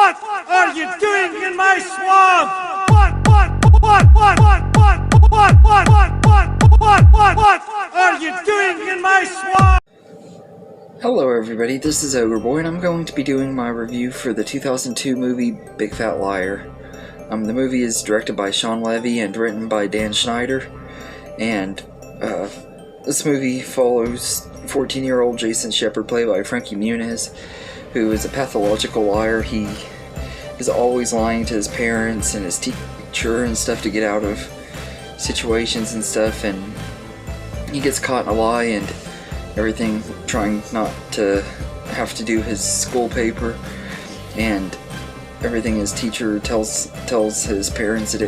What are you doing in my swamp? What are you doing in my swamp? Hello everybody, this is Ogre Boy, and I'm going to be doing my review for the 2002 movie Big Fat Liar. The movie is directed by Sean Levy and written by Dan Schneider, and this movie follows 14-year-old Jason Shepard, played by Frankie Muniz, who is a pathological liar. He is always lying to his parents and his teacher and stuff to get out of situations and stuff, and he gets caught in a lie and everything, trying not to have to do his school paper, and everything his teacher tells his parents that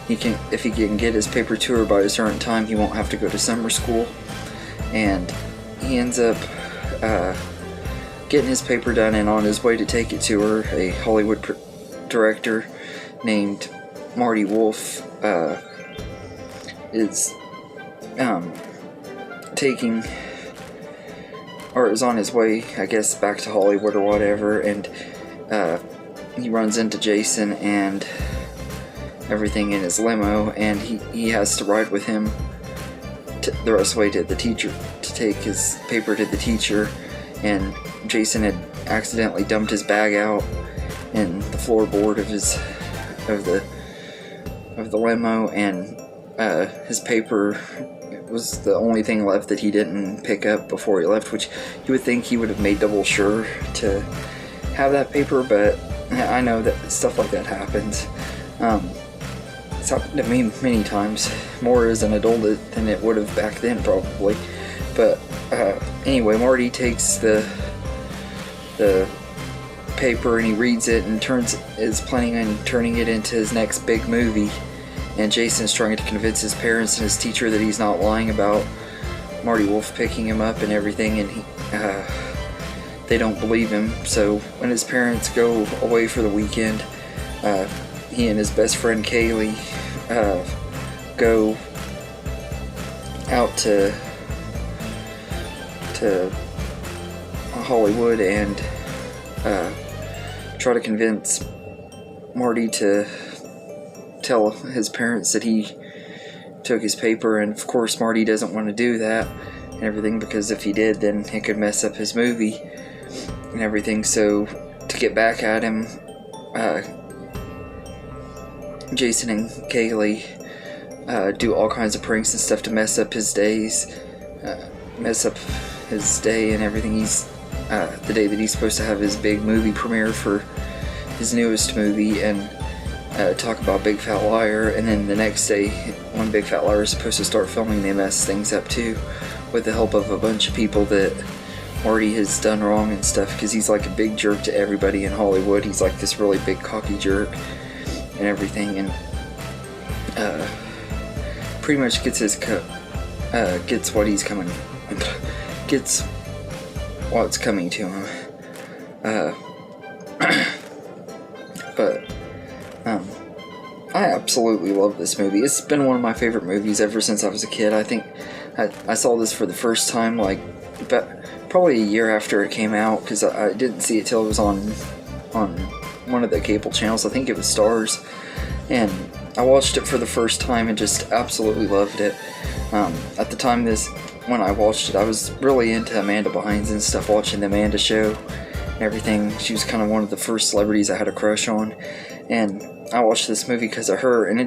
if he can get his paper to her by a certain time, he won't have to go to summer school. And he ends up getting his paper done, and on his way to take it to her, a Hollywood director named Marty Wolf is is on his way, I guess, back to Hollywood or whatever, and he runs into Jason and everything in his limo, and he has to ride with him the rest of the way to the teacher to take his paper to the teacher. And Jason had accidentally dumped his bag out in the floorboard of the limo, and his paper was the only thing left that he didn't pick up before he left, which you would think he would have made double sure to have that paper, but I know that stuff like that happens. It's happened to me many times, more as an adult than it would have back then probably. But anyway, Marty takes the paper and he reads it and is planning on turning it into his next big movie. And Jason's trying to convince his parents and his teacher that he's not lying about Marty Wolf picking him up and everything, and they don't believe him. So when his parents go away for the weekend, he and his best friend Kaylee go out to Hollywood and try to convince Marty to tell his parents that he took his paper, and of course Marty doesn't want to do that and everything, because if he did, then it could mess up his movie and everything. So to get back at him, Jason and Kaylee do all kinds of pranks and stuff to mess up his day and everything. He's the day that he's supposed to have his big movie premiere for his newest movie, and talk about Big Fat Liar, and then the next day when Big Fat Liar is supposed to start filming, they mess things up too, with the help of a bunch of people that Marty has done wrong and stuff, because he's like a big jerk to everybody in Hollywood. He's like this really big cocky jerk and everything, and pretty much gets what's coming to him. But I absolutely love this movie. It's been one of my favorite movies ever since I was a kid. I think I saw this for the first time probably a year after it came out, because I didn't see it till it was on one of the cable channels. I think it was Stars, and I watched it for the first time and just absolutely loved it. At the time when I watched it, I was really into Amanda Bynes and stuff, watching the Amanda Show and everything. She was kind of one of the first celebrities I had a crush on, and I watched this movie because of her, and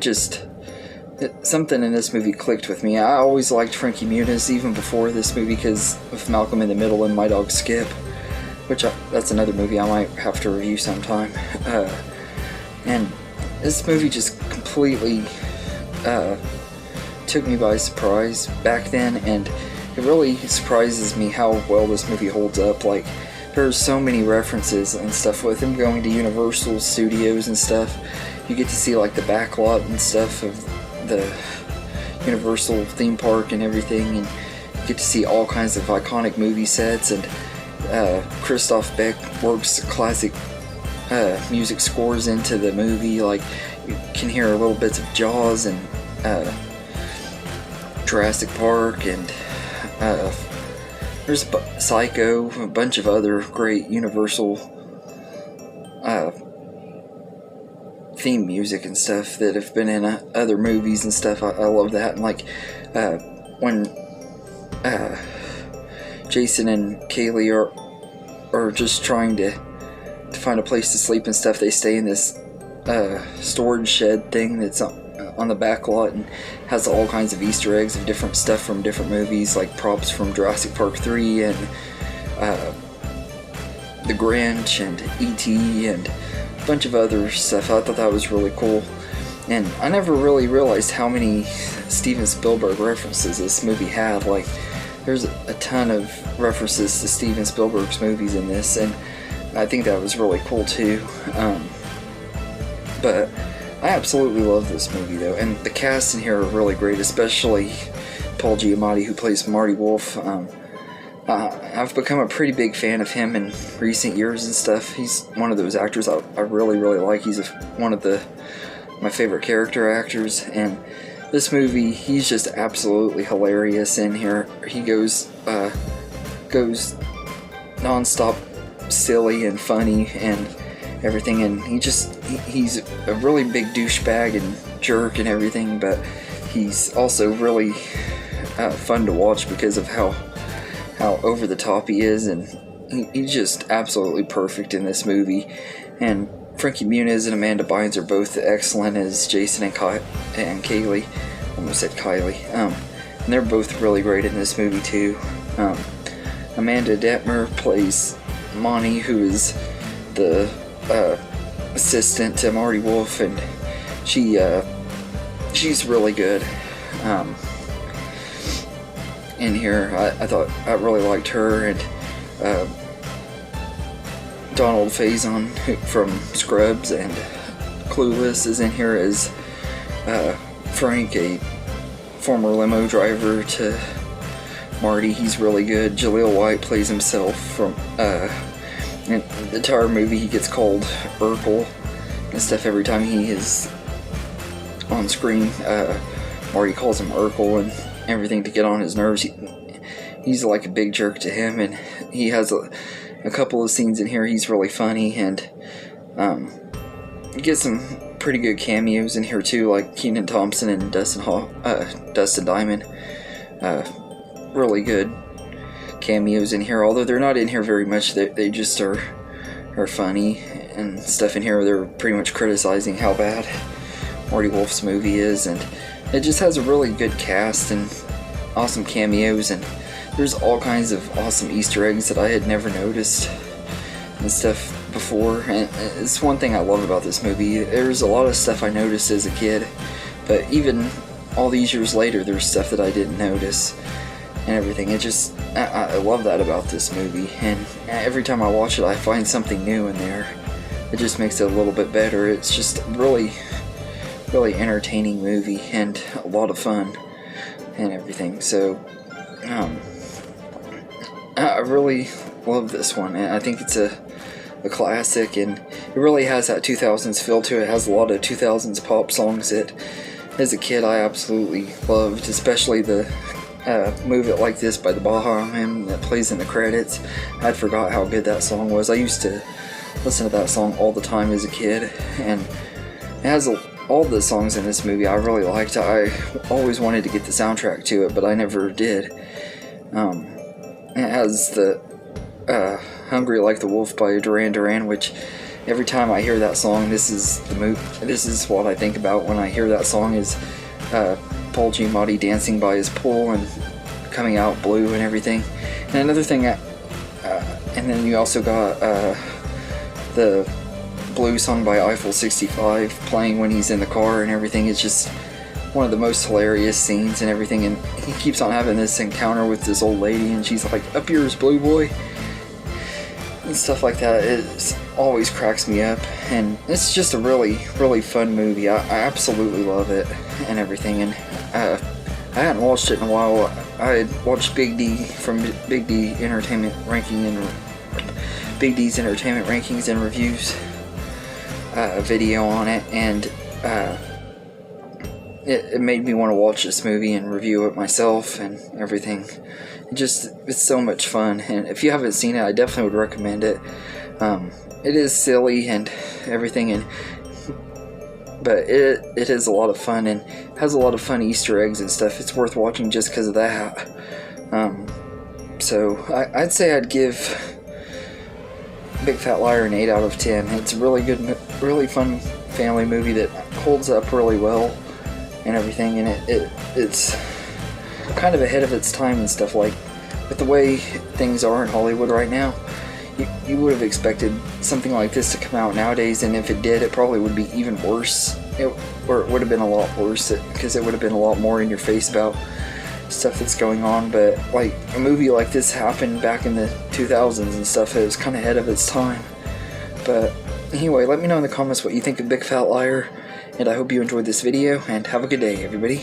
something in this movie clicked with me. I always liked Frankie Muniz even before this movie because of Malcolm in the Middle and My Dog Skip, which that's another movie I might have to review sometime. And this movie just completely took me by surprise back then, and it really surprises me how well this movie holds up. Like, there's so many references and stuff with him going to Universal Studios and stuff. You get to see like the back lot and stuff of the Universal theme park and everything, and you get to see all kinds of iconic movie sets, and Christoph Beck works classic music scores into the movie. Like, you can hear little bits of Jaws and Jurassic Park, and there's Psycho, a bunch of other great Universal theme music and stuff that have been in other movies and stuff. I love that. And like when Jason and Kaylee are just trying to find a place to sleep and stuff, they stay in this storage shed thing that's on the back lot and has all kinds of Easter eggs of different stuff from different movies, like props from Jurassic Park 3 and The Grinch and E.T. and a bunch of other stuff. I thought that was really cool. And I never really realized how many Steven Spielberg references this movie had. Like, there's a ton of references to Steven Spielberg's movies in this, and I think that was really cool too. But I absolutely love this movie though, and the cast in here are really great, especially Paul Giamatti, who plays Marty Wolf. I've become a pretty big fan of him in recent years and stuff. He's one of those actors I really, really like. He's one of my favorite character actors, and this movie, he's just absolutely hilarious in here. He goes non-stop silly and funny and everything, and he's a really big douchebag and jerk and everything, but he's also really fun to watch because of how over the top he is, and he's just absolutely perfect in this movie. And Frankie Muniz and Amanda Bynes are both excellent as Jason and Kaylee. Almost said Kylie. And they're both really great in this movie too. Amanda Detmer plays Monty, who is the assistant to Marty Wolf, and she's really good. In here, I thought I really liked her, and Donald Faison from Scrubs and Clueless is in here as Frank, a former limo driver to Marty. He's really good. Jaleel White plays himself from in the entire movie. He gets called Urkel and stuff every time he is on screen. Marty calls him Urkel and everything to get on his nerves. He's like a big jerk to him, and he has a couple of scenes in here. He's really funny, and you get some pretty good cameos in here too, like Kenan Thompson and Dustin Diamond. Really good cameos in here, although they're not in here very much. They just are funny and stuff in here. They're pretty much criticizing how bad Marty Wolf's movie is, and it just has a really good cast and awesome cameos, and there's all kinds of awesome Easter eggs that I had never noticed and stuff before. And it's one thing I love about this movie. There's a lot of stuff I noticed as a kid, but even all these years later, there's stuff that I didn't notice and everything. I love that about this movie, and every time I watch it, I find something new in there. It just makes it a little bit better. It's just really entertaining movie and a lot of fun and everything. So I really love this one, and I think it's a classic, and it really has that 2000s feel to it. It has a lot of 2000s pop songs that as a kid I absolutely loved, especially the Move It Like This by the Baha Man that plays in the credits. I'd forgot how good that song was. I used to listen to that song all the time as a kid, and it has all the songs in this movie I really liked. I always wanted to get the soundtrack to it, but I never did. It has the Hungry Like the Wolf by Duran Duran, which every time I hear that song, this is what I think about when I hear that song, is Paul Giamatti dancing by his pool and coming out blue and everything. And another thing, and then you also got the Blue song by Eiffel 65 playing when he's in the car and everything. It's just one of the most hilarious scenes and everything, and he keeps on having this encounter with this old lady, and she's like, "Up yours, blue boy," and stuff like that. It always cracks me up, and it's just a really, really fun movie. I absolutely love it and everything, and I hadn't watched it in a while. I had watched Big D from Big D Entertainment Ranking and Big D's Entertainment Rankings and Reviews video on it, and it made me want to watch this movie and review it myself and everything. It's so much fun, and if you haven't seen it, I definitely would recommend it. It is silly and everything, and but it is a lot of fun and has a lot of fun Easter eggs and stuff. It's worth watching just because of that. So I'd say I'd give Big Fat Liar an 8 out of 10. It's a really good, really fun family movie that holds up really well and everything, and it's kind of ahead of its time and stuff. Like, with the way things are in Hollywood right now, you would have expected something like this to come out nowadays, and if it did, it probably would be even worse. Or it would have been a lot worse, because it would have been a lot more in your face about stuff that's going on. But like, a movie like this happened back in the 2000s and stuff. It was kind of ahead of its time. But anyway, let me know in the comments what you think of Big Fat Liar, and I hope you enjoyed this video, and have a good day, everybody.